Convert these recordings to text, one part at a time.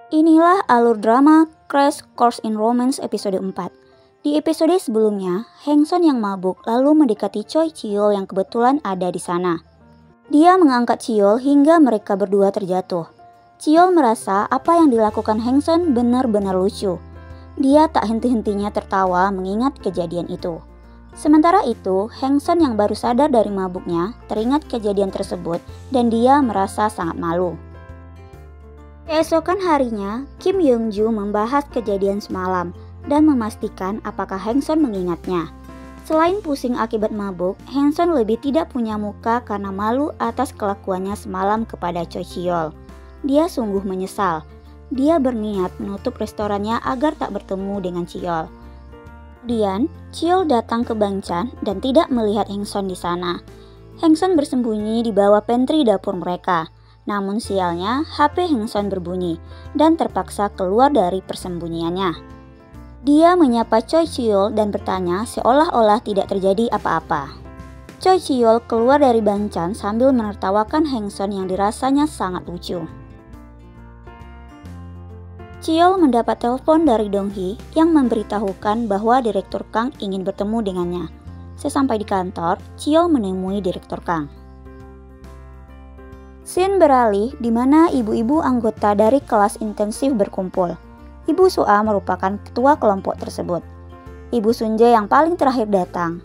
Inilah alur drama Crash Course in Romance episode 4. Di episode sebelumnya, Hengson yang mabuk lalu mendekati Choi Chiol yang kebetulan ada di sana. Dia mengangkat Chiol hingga mereka berdua terjatuh. Chiol merasa apa yang dilakukan Hengson benar-benar lucu. Dia tak henti-hentinya tertawa mengingat kejadian itu. Sementara itu, Hengson yang baru sadar dari mabuknya teringat kejadian tersebut dan dia merasa sangat malu. Keesokan harinya, Kim Young-ju membahas kejadian semalam dan memastikan apakah Hengson mengingatnya. Selain pusing akibat mabuk, Hengson lebih tidak punya muka karena malu atas kelakuannya semalam kepada Choi Chiol. Dia sungguh menyesal. Dia berniat menutup restorannya agar tak bertemu dengan Chiol. Kemudian, Chiol datang ke Bangchan dan tidak melihat Hengson di sana. Hengson bersembunyi di bawah pantry dapur mereka. Namun sialnya, HP Hengson berbunyi dan terpaksa keluar dari persembunyiannya. Dia menyapa Choi Chiol dan bertanya seolah-olah tidak terjadi apa-apa. Choi Chiol keluar dari Bangchan sambil menertawakan Hengson yang dirasanya sangat lucu. Chiol mendapat telepon dari Dong-hee yang memberitahukan bahwa Direktur Kang ingin bertemu dengannya. Sesampai di kantor, Chiol menemui Direktur Kang. Scene beralih di mana ibu-ibu anggota dari kelas intensif berkumpul. Ibu Sua merupakan ketua kelompok tersebut. Ibu Sunjae yang paling terakhir datang.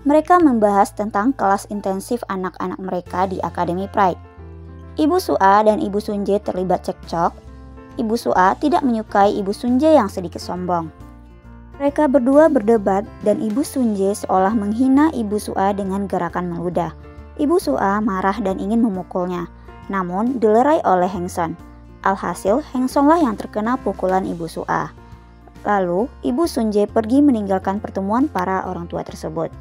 Mereka membahas tentang kelas intensif anak-anak mereka di Akademi Pride. Ibu Sua dan Ibu Sunjae terlibat cekcok. Ibu Sua tidak menyukai Ibu Sunjae yang sedikit sombong. Mereka berdua berdebat dan Ibu Sunjae seolah menghina Ibu Sua dengan gerakan meludah. Ibu Sua marah dan ingin memukulnya, namun dilerai oleh Hengson. Alhasil, Hengsonlah yang terkena pukulan Ibu Sua. Lalu, Ibu Sunjae pergi meninggalkan pertemuan para orang tua tersebut.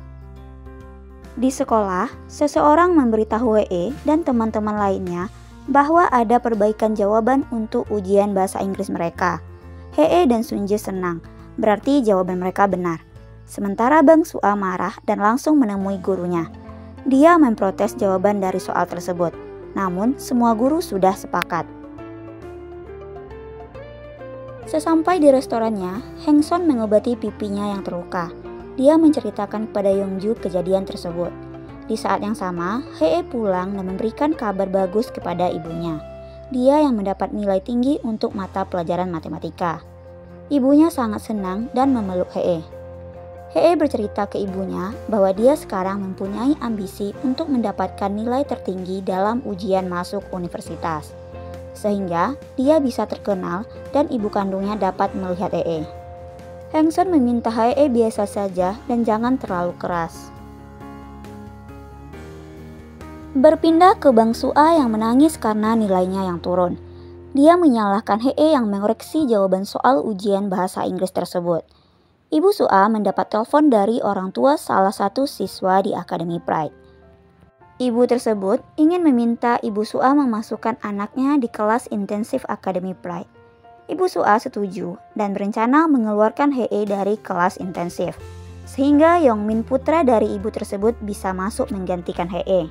Di sekolah, seseorang memberitahu Hee dan teman-teman lainnya bahwa ada perbaikan jawaban untuk ujian bahasa Inggris mereka. Hee dan Sunjae senang, berarti jawaban mereka benar. Sementara Bang Sua marah dan langsung menemui gurunya. Dia memprotes jawaban dari soal tersebut. Namun, semua guru sudah sepakat. Sesampai di restorannya, Hengson mengobati pipinya yang terluka. Dia menceritakan kepada Young-ju kejadian tersebut. Di saat yang sama, Hee pulang dan memberikan kabar bagus kepada ibunya. Dia yang mendapat nilai tinggi untuk mata pelajaran matematika. Ibunya sangat senang dan memeluk Hee. Hee bercerita ke ibunya bahwa dia sekarang mempunyai ambisi untuk mendapatkan nilai tertinggi dalam ujian masuk universitas. Sehingga dia bisa terkenal dan ibu kandungnya dapat melihat Hee. Hengson meminta Hee biasa saja dan jangan terlalu keras. Berpindah ke Bang Sua yang menangis karena nilainya yang turun. Dia menyalahkan Hee yang mengoreksi jawaban soal ujian bahasa Inggris tersebut. Ibu Sua mendapat telepon dari orang tua salah satu siswa di Akademi Pride. Ibu tersebut ingin meminta Ibu Sua memasukkan anaknya di kelas intensif Akademi Pride. Ibu Sua setuju dan berencana mengeluarkan Hee dari kelas intensif, sehingga Yongmin putra dari ibu tersebut bisa masuk menggantikan Hee.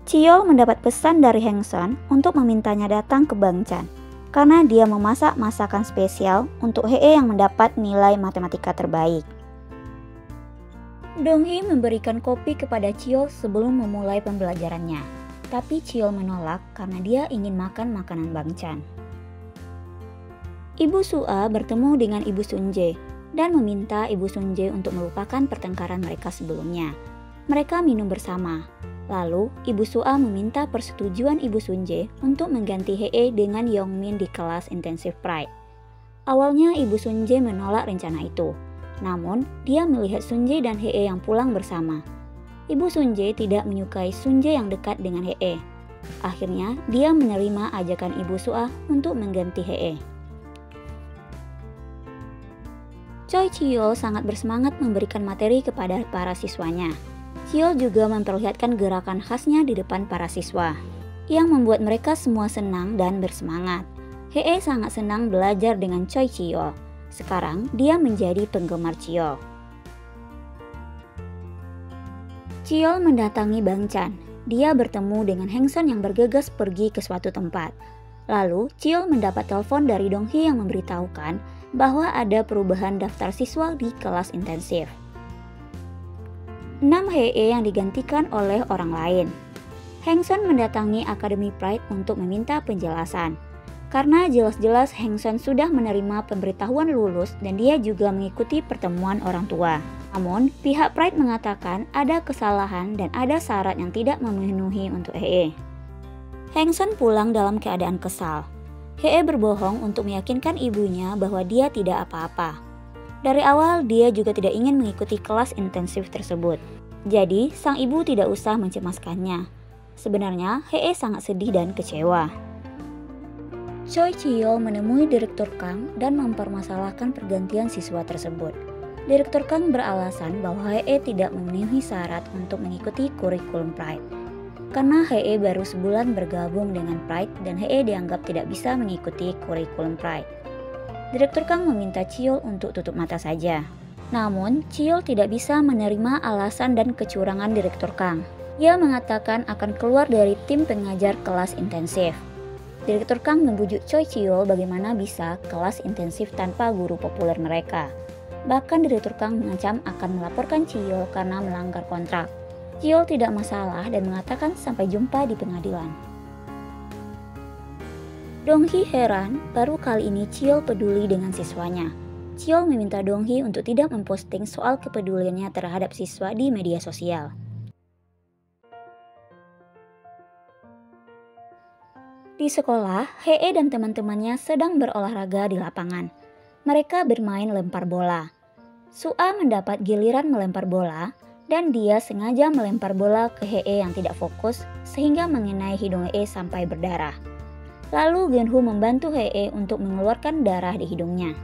Chiol mendapat pesan dari Hengson untuk memintanya datang ke Bangchan karena dia memasak masakan spesial untuk Hee yang mendapat nilai matematika terbaik. Dong-hee memberikan kopi kepada Chiol sebelum memulai pembelajarannya, tapi Chiol menolak karena dia ingin makan makanan Bangchan. Ibu Sua bertemu dengan Ibu Sunjae dan meminta Ibu Sunjae untuk melupakan pertengkaran mereka sebelumnya. Mereka minum bersama. Lalu, Ibu Sua meminta persetujuan Ibu Sunjae untuk mengganti Hee dengan Yongmin di kelas intensif Pride. Awalnya Ibu Sunjae menolak rencana itu. Namun, dia melihat Sunjae dan Hee yang pulang bersama. Ibu Sunjae tidak menyukai Sunjae yang dekat dengan Hee. Akhirnya, dia menerima ajakan Ibu Sua untuk mengganti Hee. Choi Chiol sangat bersemangat memberikan materi kepada para siswanya. Chiol juga memperlihatkan gerakan khasnya di depan para siswa, yang membuat mereka semua senang dan bersemangat. Hee sangat senang belajar dengan Choi Chiol. Sekarang dia menjadi penggemar Chiol. Chiol mendatangi Bangchan. Dia bertemu dengan Hengson yang bergegas pergi ke suatu tempat. Lalu, Chiol mendapat telepon dari Dong-hee yang memberitahukan bahwa ada perubahan daftar siswa di kelas intensif. 6 Hye yang digantikan oleh orang lain. Hengson mendatangi Akademi Pride untuk meminta penjelasan. Karena jelas-jelas Hengson sudah menerima pemberitahuan lulus dan dia juga mengikuti pertemuan orang tua. Namun, pihak Pride mengatakan ada kesalahan dan ada syarat yang tidak memenuhi untuk Hye. Hengson pulang dalam keadaan kesal. Hye berbohong untuk meyakinkan ibunya bahwa dia tidak apa-apa. Dari awal, dia juga tidak ingin mengikuti kelas intensif tersebut. Jadi, sang ibu tidak usah mencemaskannya. Sebenarnya, Hye sangat sedih dan kecewa. Choi Chi-yeol menemui Direktur Kang dan mempermasalahkan pergantian siswa tersebut. Direktur Kang beralasan bahwa Hye tidak memenuhi syarat untuk mengikuti kurikulum Pride. Karena Hye baru sebulan bergabung dengan Pride dan Hye dianggap tidak bisa mengikuti kurikulum Pride. Direktur Kang meminta Chi-yeol untuk tutup mata saja. Namun, Chi-yeol tidak bisa menerima alasan dan kecurangan Direktur Kang. Ia mengatakan akan keluar dari tim pengajar kelas intensif. Direktur Kang membujuk Choi Chi-yeol bagaimana bisa kelas intensif tanpa guru populer mereka. Bahkan Direktur Kang mengancam akan melaporkan Chi-yeol karena melanggar kontrak. Chi-yeol tidak masalah dan mengatakan sampai jumpa di pengadilan. Dong-hee heran, baru kali ini Chi-yeol peduli dengan siswanya. Chi-yeol meminta Dong-hee untuk tidak memposting soal kepeduliannya terhadap siswa di media sosial. Di sekolah, Hye dan teman-temannya sedang berolahraga di lapangan. Mereka bermain lempar bola. Su'a mendapat giliran melempar bola, dan dia sengaja melempar bola ke Hye yang tidak fokus sehingga mengenai hidung Hye sampai berdarah. Lalu Geun-hoo membantu Hye untuk mengeluarkan darah di hidungnya.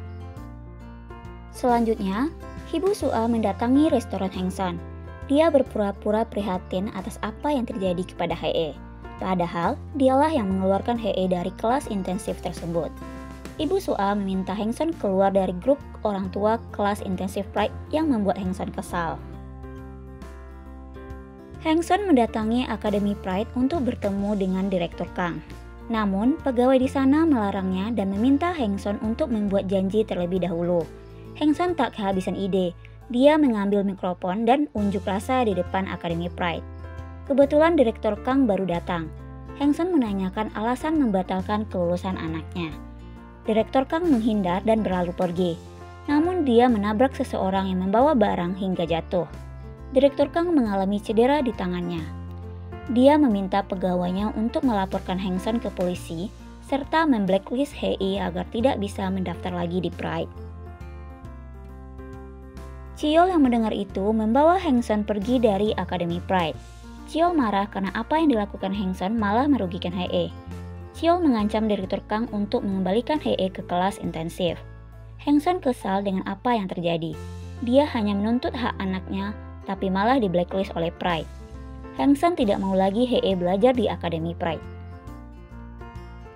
Selanjutnya, Ibu Su'a mendatangi restoran Hengson. Dia berpura-pura prihatin atas apa yang terjadi kepada Hye. Padahal, dialah yang mengeluarkan Hye dari kelas intensif tersebut. Ibu Su'a meminta Hengson keluar dari grup orang tua kelas intensif Pride yang membuat Hengson kesal. Hengson mendatangi Akademi Pride untuk bertemu dengan Direktur Kang. Namun, pegawai di sana melarangnya dan meminta Hengson untuk membuat janji terlebih dahulu. Hengson tak kehabisan ide. Dia mengambil mikrofon dan unjuk rasa di depan Akademi Pride. Kebetulan Direktur Kang baru datang. Hengson menanyakan alasan membatalkan kelulusan anaknya. Direktur Kang menghindar dan berlalu pergi. Namun dia menabrak seseorang yang membawa barang hingga jatuh. Direktur Kang mengalami cedera di tangannya. Dia meminta pegawainya untuk melaporkan Hengson ke polisi serta memblacklist Hye agar tidak bisa mendaftar lagi di Pride. Chi-yeol yang mendengar itu membawa Hengson pergi dari Akademi Pride. Chi-yeol marah karena apa yang dilakukan Hengson malah merugikan Hye. Chi-yeol mengancam Direktur Kang untuk mengembalikan Hye ke kelas intensif. Hengson kesal dengan apa yang terjadi. Dia hanya menuntut hak anaknya, tapi malah di blacklist oleh Pride. Hengson tidak mau lagi Hye belajar di Akademi Pride.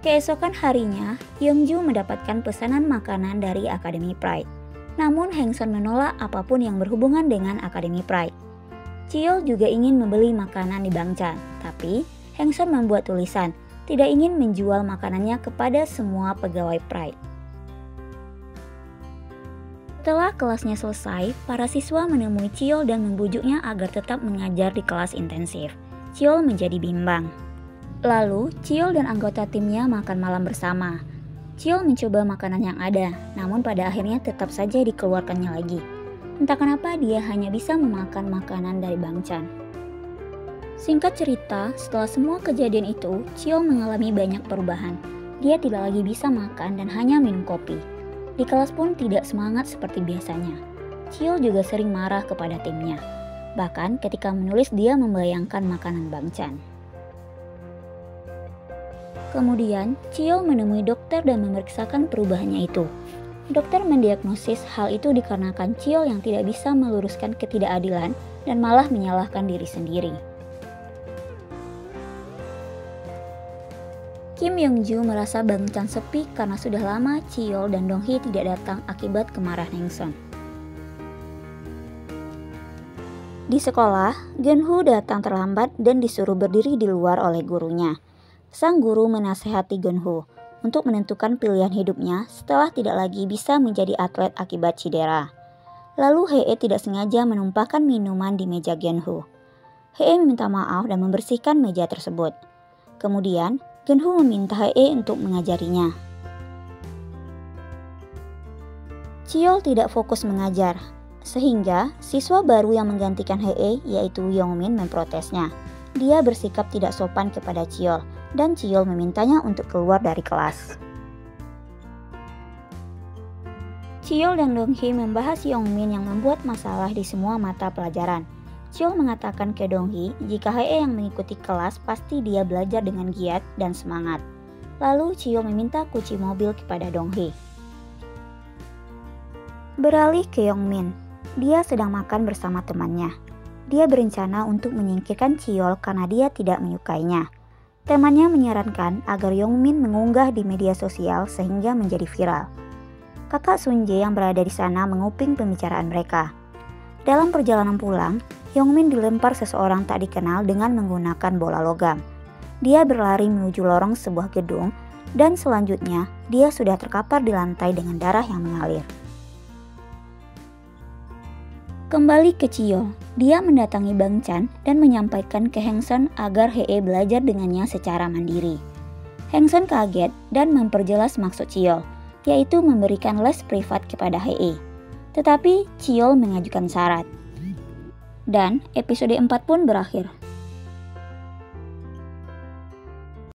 Keesokan harinya, Yeongju mendapatkan pesanan makanan dari Akademi Pride. Namun Hengson menolak apapun yang berhubungan dengan Akademi Pride. Chi-yeol juga ingin membeli makanan di Bangchan, tapi Hengson membuat tulisan tidak ingin menjual makanannya kepada semua pegawai Pride. Setelah kelasnya selesai, para siswa menemui Chi-yeol dan membujuknya agar tetap mengajar di kelas intensif. Chi-yeol menjadi bimbang. Lalu, Chi-yeol dan anggota timnya makan malam bersama. Chi-yeol mencoba makanan yang ada, namun pada akhirnya tetap saja dikeluarkannya lagi. Entah kenapa dia hanya bisa memakan makanan dari Bangchan. Singkat cerita, setelah semua kejadian itu, Chi-yeol mengalami banyak perubahan. Dia tidak lagi bisa makan dan hanya minum kopi. Di kelas pun tidak semangat seperti biasanya. Chi-yeol juga sering marah kepada timnya. Bahkan ketika menulis dia membayangkan makanan Bangchan. Kemudian, Chi-yeol menemui dokter dan memeriksakan perubahannya itu. Dokter mendiagnosis hal itu dikarenakan Chi-yeol yang tidak bisa meluruskan ketidakadilan dan malah menyalahkan diri sendiri. Kim Yeongju merasa Bangchan sepi karena sudah lama Chi-yeol dan Dong-hee tidak datang akibat kemarahan Hengson. Di sekolah, Geun-hoo datang terlambat dan disuruh berdiri di luar oleh gurunya. Sang guru menasehati Geun-hoo, untuk menentukan pilihan hidupnya setelah tidak lagi bisa menjadi atlet akibat cedera. Lalu Hye tidak sengaja menumpahkan minuman di meja Geunho. Hye meminta maaf dan membersihkan meja tersebut. Kemudian, Geunho meminta Hye untuk mengajarinya. Cheol tidak fokus mengajar, sehingga siswa baru yang menggantikan Hye yaitu Yongmin memprotesnya. Dia bersikap tidak sopan kepada Cheol dan Cheol memintanya untuk keluar dari kelas. Cheol dan Donghee membahas Yongmin yang membuat masalah di semua mata pelajaran. Cheol mengatakan ke Donghee jika Hye yang mengikuti kelas pasti dia belajar dengan giat dan semangat. Lalu Cheol meminta kunci mobil kepada Donghee. Beralih ke Yongmin, dia sedang makan bersama temannya. Dia berencana untuk menyingkirkan Cheol karena dia tidak menyukainya. Temannya menyarankan agar Yongmin mengunggah di media sosial sehingga menjadi viral. Kakak Sunjae yang berada di sana menguping pembicaraan mereka. Dalam perjalanan pulang, Yongmin dilempar seseorang tak dikenal dengan menggunakan bola logam. Dia berlari menuju lorong sebuah gedung dan selanjutnya dia sudah terkapar di lantai dengan darah yang mengalir. Kembali ke Cheol, dia mendatangi Bang Chan dan menyampaikan ke Heng Sen agar Hye belajar dengannya secara mandiri. Heng Sen kaget dan memperjelas maksud Cheol, yaitu memberikan les privat kepada Hye. Tetapi Cheol mengajukan syarat. Dan episode 4 pun berakhir.